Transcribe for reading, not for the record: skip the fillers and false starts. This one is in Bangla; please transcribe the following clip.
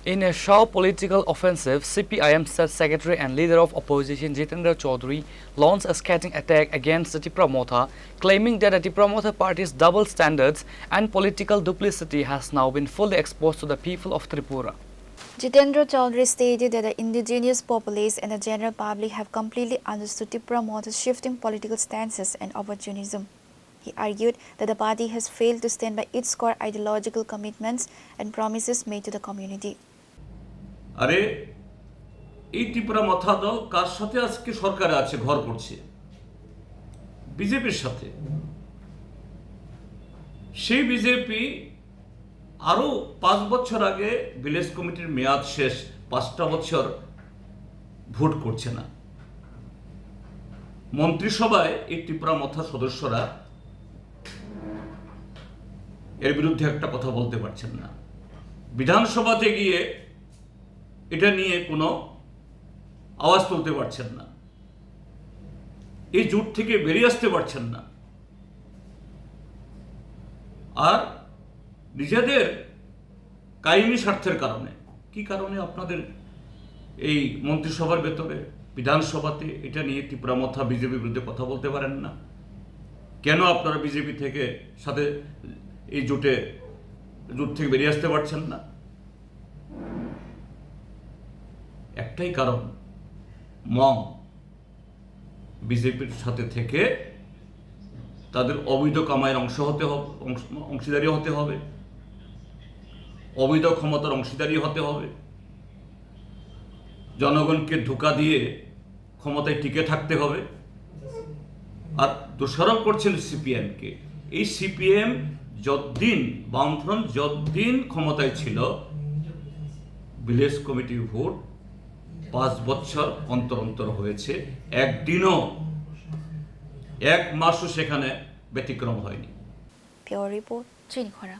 In a sharp political offensive, CPIM State Secretary and leader of opposition Jitendra Chaudhary launched a scathing attack against the Tripura Motha, claiming that the Tripura Motha party's double standards and political duplicity has now been fully exposed to the people of Tripura. Jitendra Chaudhary stated that the indigenous populace and the general public have completely understood Tripura Motha's shifting political stances and opportunism. He argued that the party has failed to stand by its core ideological commitments and promises made to the community. আরে এই ত্রিপুরা মাথা দল কার সাথে আজকে সরকারে আছে, ঘর করছে? বিজেপির সাথে। সেই বিজেপি আরো 5 বছর আগে ভিলেজ কমিটির মেয়াদ শেষ, 5টা বছর ভোট করছে না। মন্ত্রিসভায় এই ত্রিপুরা মাথা সদস্যরা এর বিরুদ্ধে একটা কথা বলতে পারছেন না। বিধানসভাতে গিয়ে এটা নিয়ে কোনো আওয়াজ তুলতে পারছেন না। এই জোট থেকে বেরিয়ে আসতে পারছেন না। আর নিজেদের কায়েমি স্বার্থের কারণে, কি কারণে আপনাদের এই মন্ত্রিসভার ভেতরে বিধানসভাতে এটা নিয়ে ত্রিপুরা মাথা বিজেপির বিরুদ্ধে কথা বলতে পারেন না? কেন আপনারা বিজেপি থেকে সাথে এই জোট থেকে বেরিয়ে আসতে পারছেন না? একটাই কারণ, মং বিজেপির সাথে থেকে তাদের অবৈধ কামাইয়ের অংশীদারি হতে হবে, অবৈধ ক্ষমতার অংশীদারি হতে হবে, জনগণকে ধোঁকা দিয়ে ক্ষমতায় টিকে থাকতে হবে। আর দোষারোপ করছেন সিপিএমকে। এই সিপিএম যতদিন, বামফ্রন্ট যতদিন ক্ষমতায় ছিল, ভিলেজ কমিটির ভোট 5 বছর অন্তর অন্তর হয়েছে, একদিনও, 1 মাসও সেখানে ব্যতিক্রম হয়নি। Pure Report, Chini Khora.